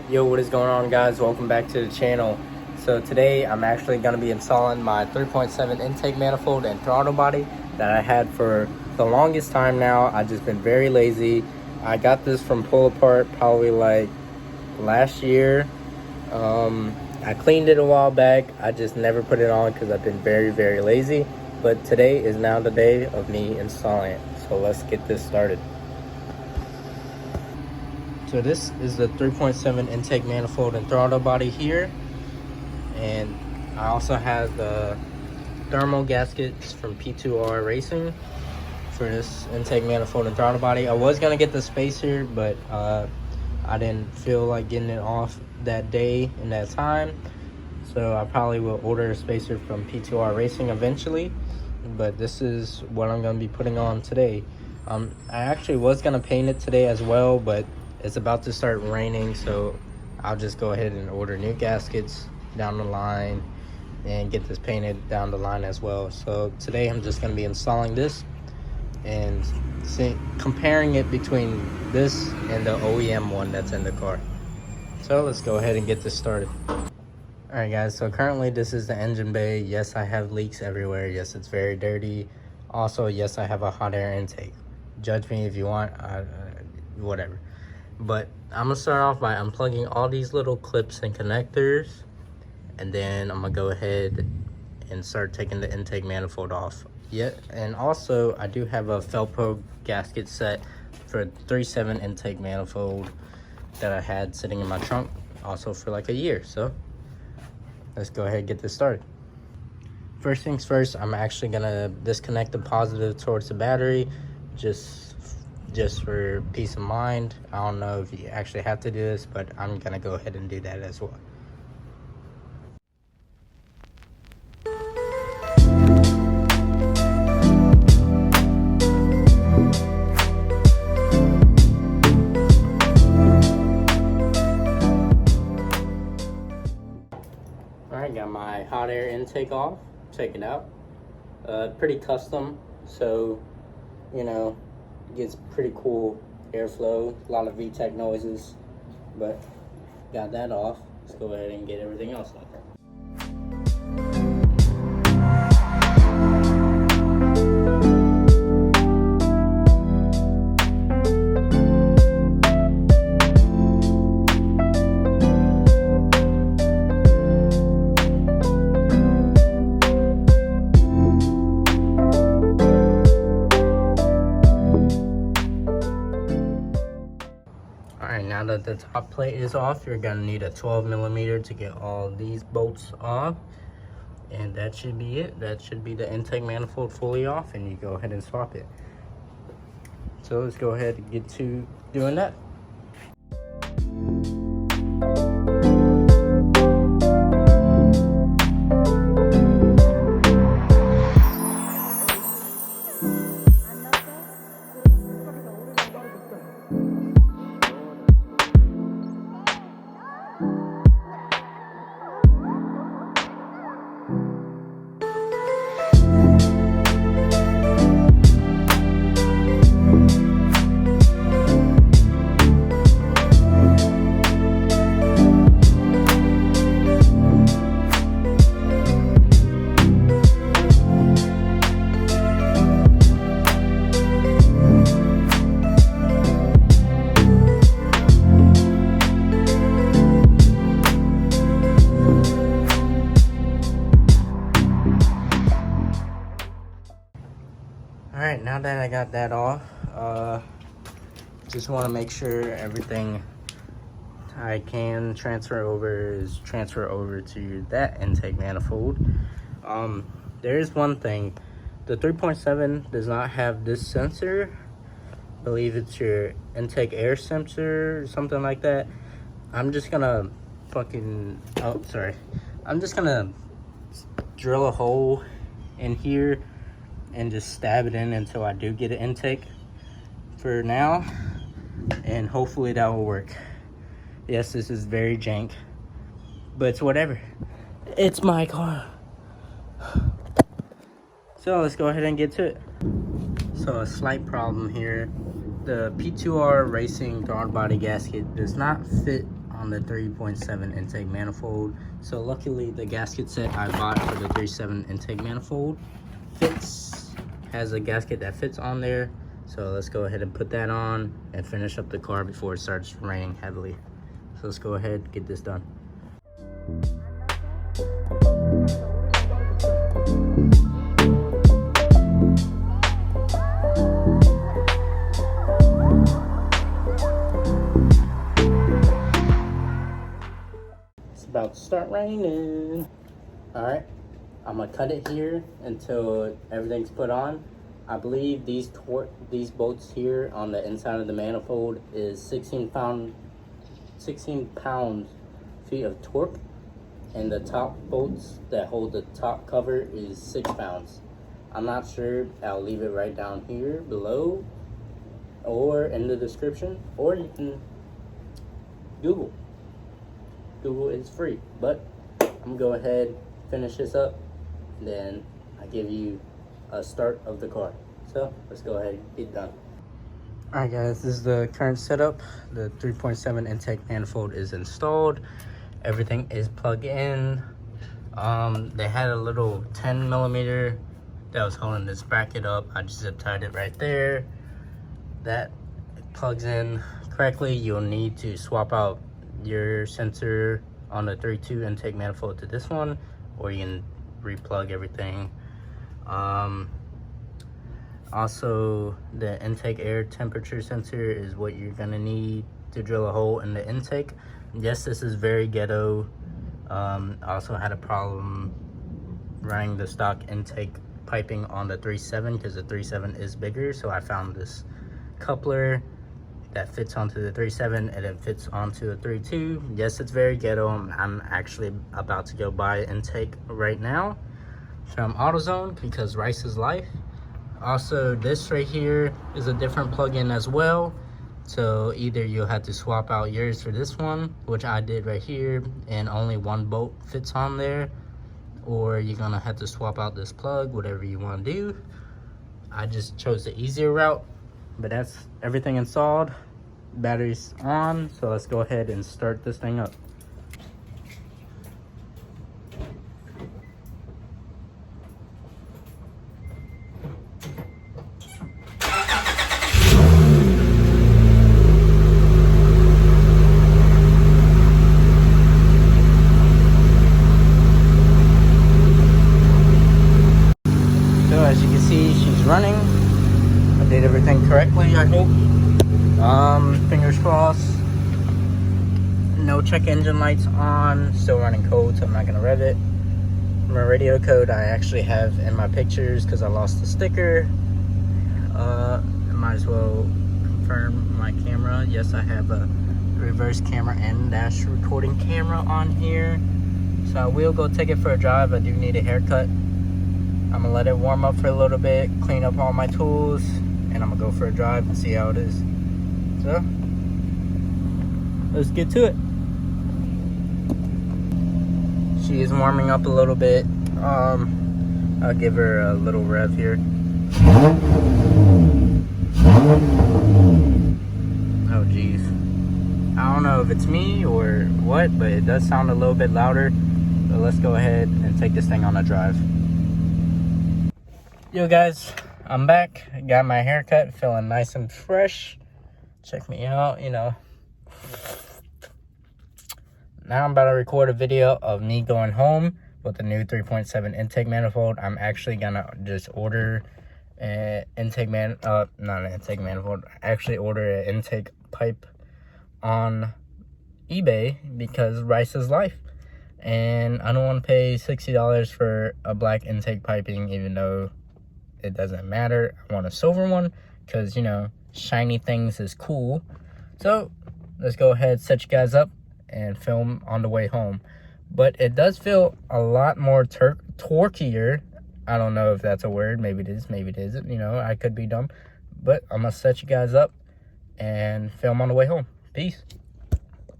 Yo, what is going on, guys? Welcome back to the channel. So today I'm actually going to be installing my 3.7 intake manifold and throttle body that I had for the longest time now. I've just been very lazy. I got this from Pull Apart probably like last year. I cleaned it a while back. I just never put it on because I've been very lazy. But today is now the day of me installing it. So let's get this started. So this is the 3.7 intake manifold and throttle body here, and I also have the thermal gaskets from P2R Racing for this intake manifold and throttle body. I was gonna get the spacer, but I didn't feel like getting it off that day and that time, so I probably will order a spacer from P2R Racing eventually. But this is what I'm gonna be putting on today. I actually was gonna paint it today as well, but it's about to start raining, so I'll just go ahead and order new gaskets down the line and get this painted down the line as well. So today I'm just going to be installing this and comparing it between this and the OEM one that's in the car. So let's go ahead and get this started. Alright guys, so currently this is the engine bay. Yes, I have leaks everywhere. Yes, it's very dirty. Also, yes, I have a hot air intake. Judge me if you want, whatever. But I'm gonna start off by unplugging all these little clips and connectors, and then I'm gonna go ahead and start taking the intake manifold off. And also I do have a Felpro gasket set for 3.7 intake manifold that I had sitting in my trunk also for like a year. So let's go ahead and get this started. First things first, I'm actually gonna disconnect the positive towards the battery, just for peace of mind. I don't know if you actually have to do this, but I'm gonna go ahead and do that as well. Alright, got my hot air intake off. Check it out. Pretty custom, so you know, gets pretty cool airflow, a lot of VTEC noises, but got that off. Let's go ahead and get everything else off. Now that the top plate is off, you're gonna need a 12mm to get all these bolts off, and that should be it. That should be the intake manifold fully off, and you go ahead and swap it. So let's go ahead and get to doing that. Alright, now that I got that off, just want to make sure everything I can transfer over to that intake manifold. There is one thing. The 3.7 does not have this sensor. I believe it's your intake air sensor or something like that. I'm just gonna I'm just gonna drill a hole in here and just stab it in until I do get an intake for now, and hopefully that will work. Yes, this is very jank, but it's whatever. It's my car. So let's go ahead and get to it. So a slight problem here. The P2R Racing throttle body gasket does not fit on the 3.7 intake manifold. So luckily the gasket set I bought for the 3.7 intake manifold has a gasket that fits on there. So let's go ahead and put that on and finish up the car before it starts raining heavily. So let's go ahead and get this done. It's about to start raining. All right, I'm gonna cut it here until everything's put on. I believe these bolts here on the inside of the manifold is 16 pound-feet of torque, and the top bolts that hold the top cover is 6 pounds. I'm not sure. I'll leave it right down here below or in the description, or you can Google is free. But I'm gonna go ahead, finish this up, and then I give you a start of the car. So let's go ahead and get done. All right guys, this is the current setup. The 3.7 intake manifold is installed. Everything is plugged in. They had a little 10 millimeter that was holding this bracket up. I just zip tied it right there. That plugs in correctly. You'll need to swap out your sensor on the 3.2 intake manifold to this one, or you can replug everything. Also, the intake air temperature sensor is what you're gonna need to drill a hole in the intake. Yes, this is very ghetto. I also had a problem running the stock intake piping on the 3.7 because the 3.7 is bigger, so I found this coupler that fits onto the 3.7 and it fits onto the 3.2. Yes, it's very ghetto. I'm actually about to go buy intake right now from AutoZone because rice is life. Also, this right here is a different plug-in as well. So either you'll have to swap out yours for this one, which I did right here, and only one bolt fits on there, or you're gonna have to swap out this plug, whatever you want to do. I just chose the easier route, but that's everything installed. Battery's on, so let's go ahead and start this thing up. As you can see, she's running. I did everything correctly, I hope. Fingers crossed. No check engine lights on. Still running cold, so I'm not gonna rev it. My radio code I actually have in my pictures because I lost the sticker. I might as well confirm my camera. Yes, I have a reverse camera and dash recording camera on here. So I will go take it for a drive. I do need a haircut. I'm gonna let it warm up for a little bit, clean up all my tools, and I'm gonna go for a drive and see how it is. So, let's get to it. She is warming up a little bit. I'll give her a little rev here. Oh geez. I don't know if it's me or what, but it does sound a little bit louder. So let's go ahead and take this thing on a drive. Yo guys, I'm back. Got my haircut, feeling nice and fresh. Check me out, you know. Now I'm about to record a video of me going home with the new 3.7 intake manifold. I'm actually gonna just order an intake not an intake manifold. Actually order an intake pipe on eBay because rice is life. And I don't want to pay $60 for a black intake piping, even though it doesn't matter. I want a silver one because, you know, shiny things is cool. So let's go ahead, set you guys up and film on the way home. But it does feel a lot more torqueier. I don't know if that's a word. Maybe it is, maybe it isn't. You know, I could be dumb. But I'm gonna set you guys up and film on the way home. Peace.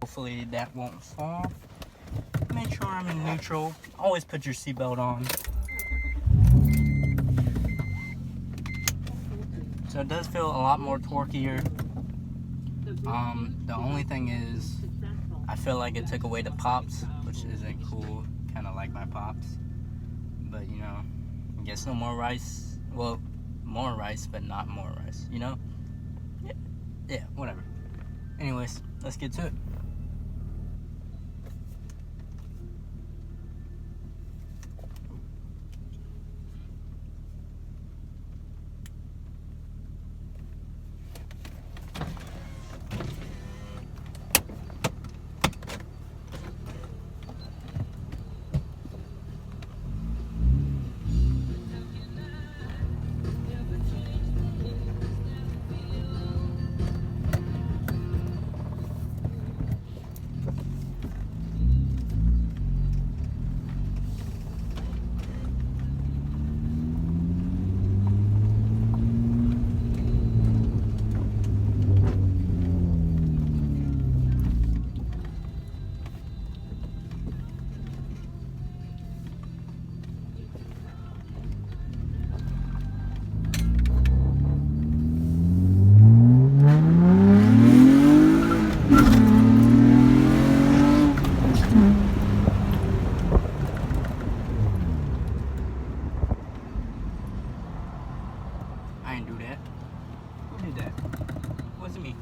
Hopefully that won't fall. Make sure I'm in neutral. Always put your seatbelt on. So it does feel a lot more torqueier. The only thing is, I feel like it took away the pops, which isn't cool. Kind of like my pops, but you know, I guess no more rice. Well, more rice, but not more rice. You know? Yeah, whatever. Anyways, let's get to it. I didn't do that. Who did that? Wasn't me.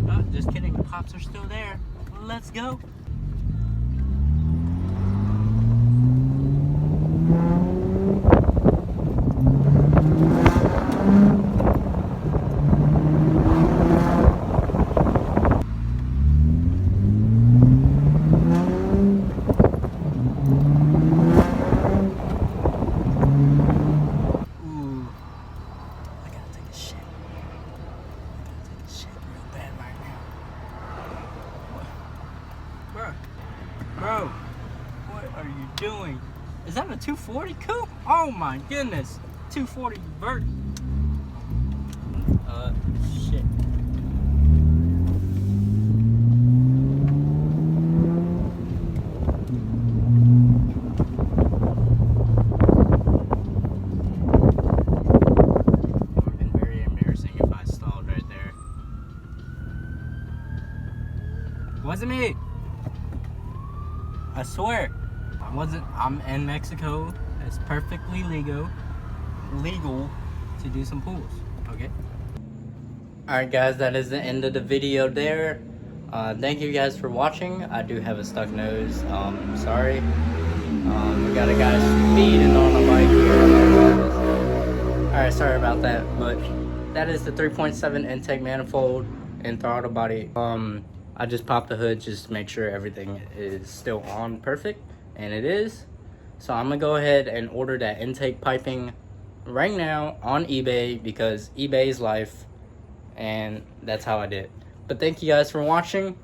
Oh, just kidding. The pops are still there. Let's go. Bro, what are you doing? Is that a 240 coupe? Oh my goodness. 240 vert. Shit. It would have been very embarrassing if I stalled right there. Wasn't me. I swear, I'm in Mexico. It's perfectly legal to do some pools, okay? Alright guys, that is the end of the video there. Thank you guys for watching. I do have a stuck nose, sorry. We got a guy speeding on a bike here. Alright, sorry about that, but that is the 3.7 intake manifold and throttle body. I just popped the hood just to make sure everything is still on perfect, and it is. So I'm gonna go ahead and order that intake piping right now on eBay because eBay is life, and that's how I did it. But thank you guys for watching,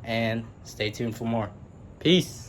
and stay tuned for more. Peace.